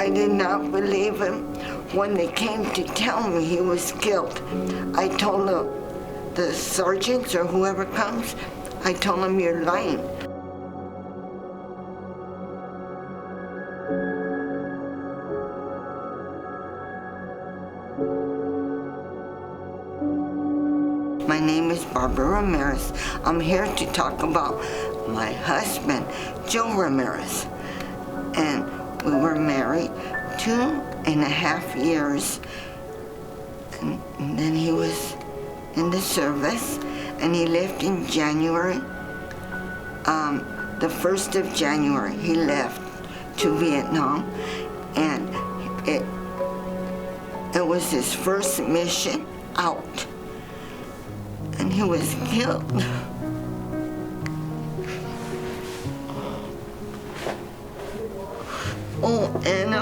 I did not believe him. When they came to tell me he was killed, I told the sergeants or whoever comes, I told them, you're lying. My name is Ybarra Ramirez. I'm here to talk about my husband, Joe Ramirez. And we were married 2.5 years. And then he was in the service, and he left in January. The 1st of January, he left to Vietnam, and it was his first mission out. And he was killed. Oh, and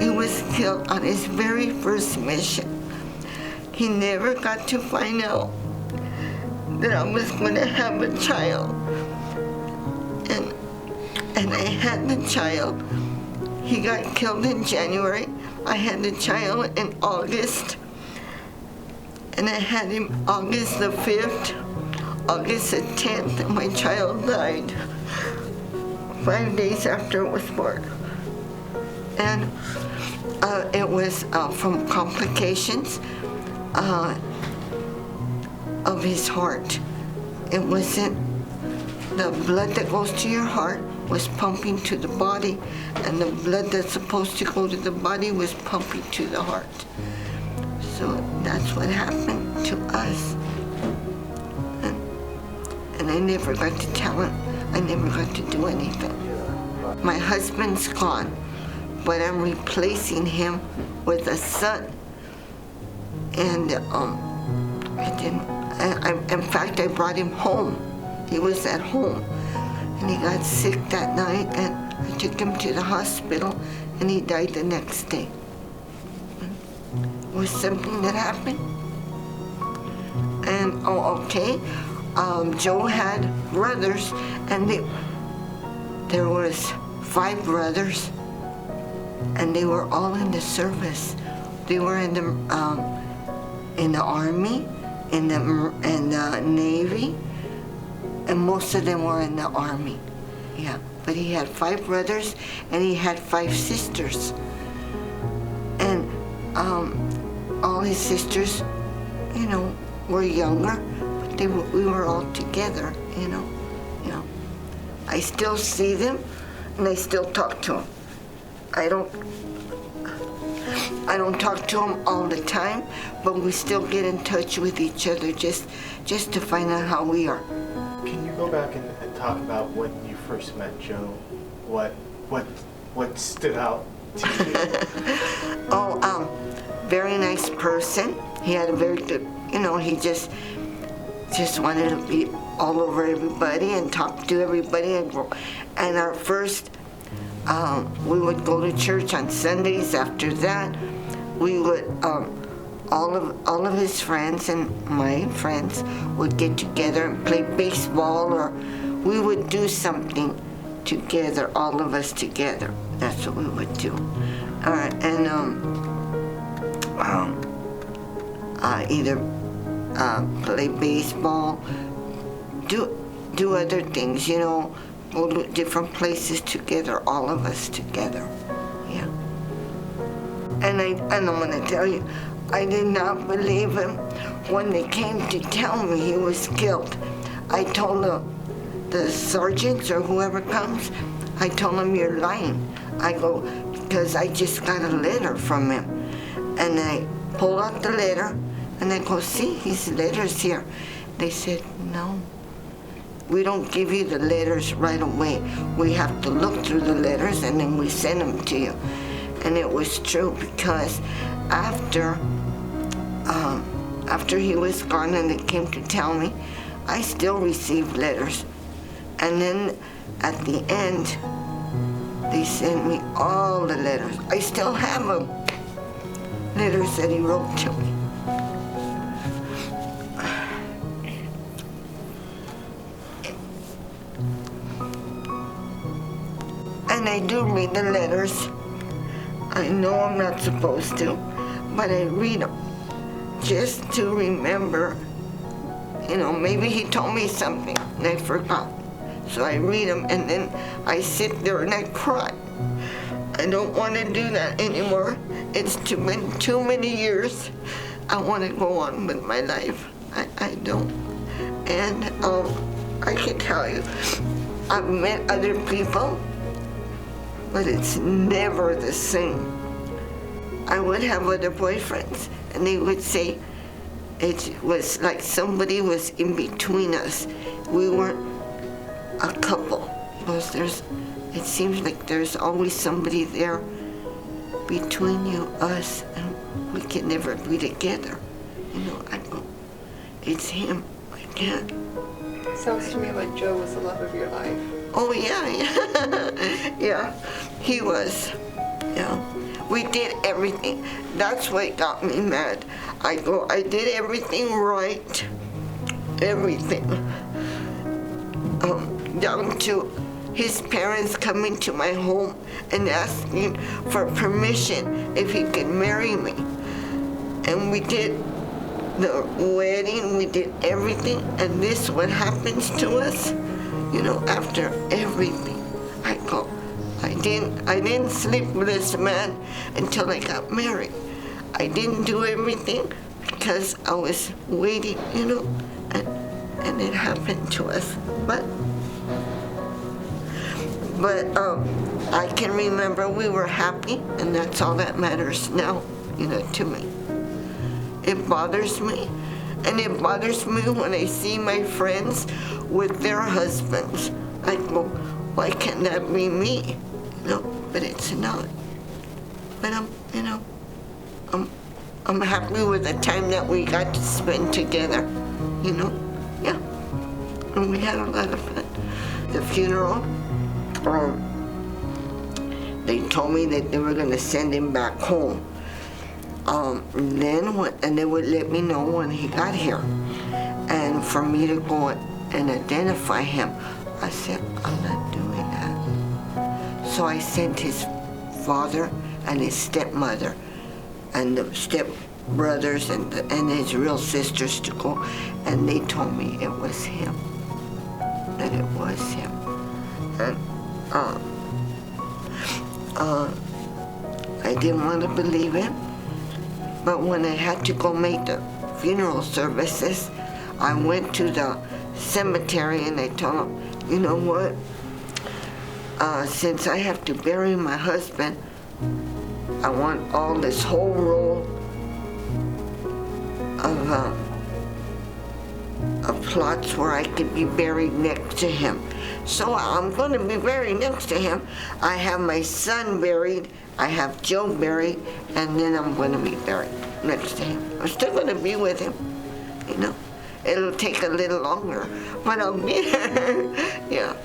he was killed on his very first mission. He never got to find out that I was going to have a child. And I had the child. He got killed in January. I had the child in August. And I had him August the 5th, August the 10th, and my child died 5 days after it was born. And it was from complications of his heart. It wasn't, the blood that goes to your heart was pumping to the body, and the blood that's supposed to go to the body was pumping to the heart. So that's what happened to us. And I never got to tell him. I never got to do anything. My husband's gone, but I'm replacing him with a son. And in fact, I brought him home. He was at home, and he got sick that night, and I took him to the hospital, and he died the next day. It was something that happened. And Joe had brothers, and there was 5 brothers, and they were all in the service. They were in the Army, in the Navy, and most of them were in the Army. Yeah, but he had 5 brothers, and he had 5 sisters. And all his sisters, were younger, but we were all together, I still see them, and I still talk to them. I don't talk to them all the time, but we still get in touch with each other just to find out how we are. Can you go back and talk about when you first met Joe? What stood out to you? Very nice person. He had a very good, he just wanted to be all over everybody and talk to everybody and grow. And our first, we would go to church on Sundays. After that, we would, all of his friends and my friends would get together and play baseball, or we would do something together, all of us together. That's what we would do. All right, and either play baseball, do other things, go to different places together, all of us together, yeah. And I'm gonna tell you, I did not believe him. When they came to tell me he was killed, I told the sergeants or whoever comes, I told them, you're lying. I go, because I just got a letter from him. And I pull out the letter, and I go, see, his letter's here. They said, no, we don't give you the letters right away. We have to look through the letters, and then we send them to you. And it was true, because after he was gone and they came to tell me, I still received letters. And then at the end, they sent me all the letters. I still have them. Letters that he wrote to me. And I do read the letters, I know I'm not supposed to, but I read them just to remember. You know, maybe he told me something and I forgot. So I read them and then I sit there and I cry. I don't want to do that anymore. It's been too many years. I want to go on with my life. I don't. And I can tell you, I've met other people, but it's never the same. I would have other boyfriends, and they would say it was like somebody was in between us. We weren't a couple, because it seems like there's always somebody there between you, us, and we can never be together. You know, I go, it's him. I can't. Sounds to me like Joe was the love of your life. Oh, yeah. Yeah, he was. Yeah. We did everything. That's what got me mad. I did everything right. Everything. Down to his parents coming to my home and asking for permission if he could marry me. And we did the wedding, we did everything, and this what happens to us, you know, after everything. I didn't sleep with this man until I got married. I didn't do everything because I was waiting, you know, and it happened to us. But I can remember we were happy, and that's all that matters now, you know, to me. It bothers me, and it bothers me when I see my friends with their husbands. I go, why can't that be me? You know, but it's not. But I'm happy with the time that we got to spend together, you know, yeah. And we had a lot of fun. The funeral, they told me that they were gonna send him back home. And they would let me know when he got here. And for me to go and identify him, I said, I'm not doing that. So I sent his father and his stepmother and the stepbrothers and his real sisters to go, and they told me it was him, that it was him. And I didn't want to believe it, but when I had to go make the funeral services, I went to the cemetery and I told them, you know what, since I have to bury my husband, I want all this whole row of plots where I could be buried next to him. So I'm going to be buried next to him. I have my son buried, I have Joe buried, and then I'm going to be buried next to him. I'm still going to be with him, you know. It'll take a little longer, but I'll be there. Yeah.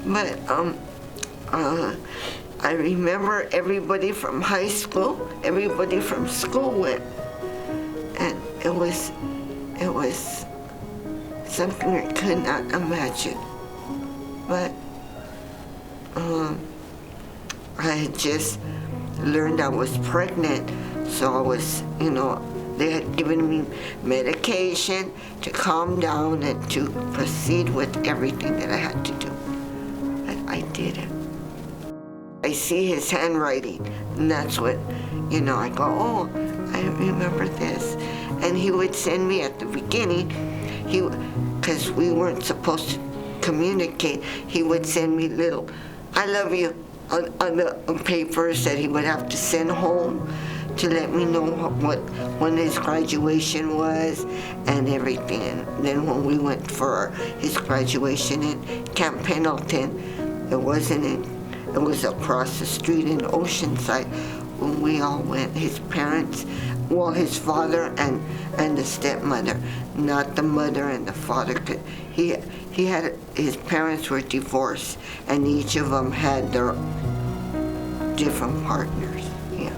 But I remember everybody from high school, everybody from school went, and it was something I could not imagine. But I had just learned I was pregnant, so I was, you know, they had given me medication to calm down and to proceed with everything that I had to do. But I didn't. I see his handwriting, and that's what, you know, I go, oh, I remember this. And he would send me at the beginning, because we weren't supposed to communicate, he would send me little, I love you, on the papers that he would have to send home to let me know when his graduation was and everything. And then when we went for his graduation in Camp Pendleton, it was across the street in Oceanside when we all went. His parents, well, his father and the stepmother, not the mother and the father. He had, his parents were divorced, and each of them had their different partners. Yeah.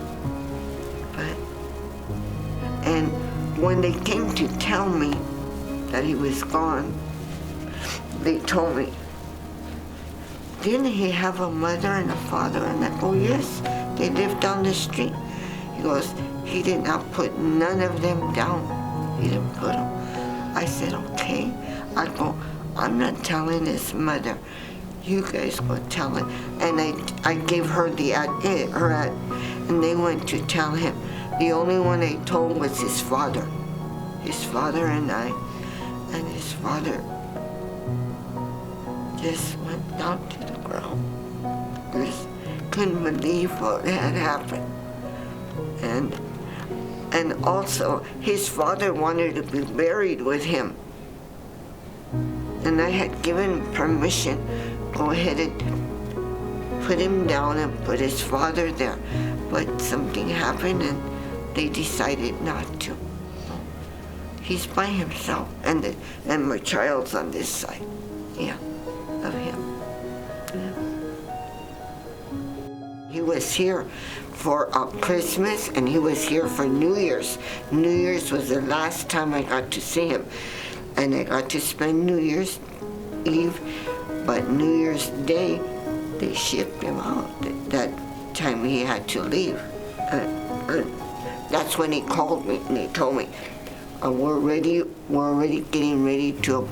And when they came to tell me that he was gone, they told me, didn't he have a mother and a father? And I go, yes, they lived down the street. He goes, he did not put none of them down. He didn't put them. I said, okay. I go, I'm not telling his mother. You guys go tell it. And I gave her the ad, and they went to tell him. The only one I told was his father and I. And his father just went down to the ground. Just couldn't believe what had happened. And also, his father wanted to be buried with him. And I had given permission, go ahead and put him down and put his father there. But something happened and they decided not to. He's by himself, and my child's on this side, yeah, of him. Yeah. He was here for Christmas, and he was here for New Year's. New Year's was the last time I got to see him, and I got to spend New Year's Eve, but New Year's Day, they shipped him out. That time he had to leave. That's when he called me and he told me, we're already getting ready to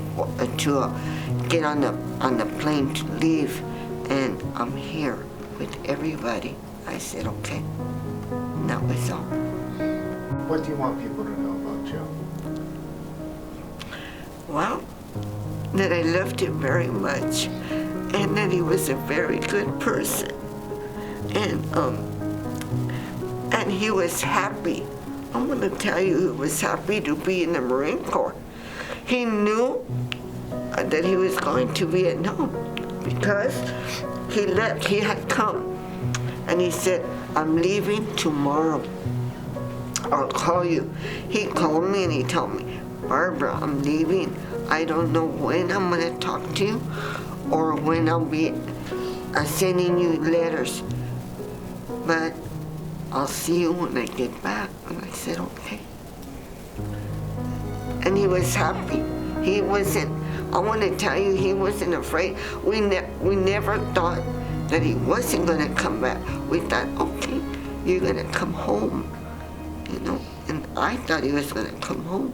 get on the plane to leave, and I'm here with everybody. I said, okay. And that was all. What do you want people to know about Joe? Well, that I loved him very much, and that he was a very good person, and he was happy. I'm going to tell you, he was happy to be in the Marine Corps. He knew that he was going to Vietnam because he left. He had come, and he said, I'm leaving tomorrow. I'll call you. He called me and he told me, Barbara, I'm leaving. I don't know when I'm going to talk to you or when I'll be sending you letters, but I'll see you when I get back. And I said, okay. And he was happy. He wasn't, I want to tell you, he wasn't afraid. We never thought that he wasn't going to come back. We thought, okay, you're going to come home, you know. And I thought he was going to come home.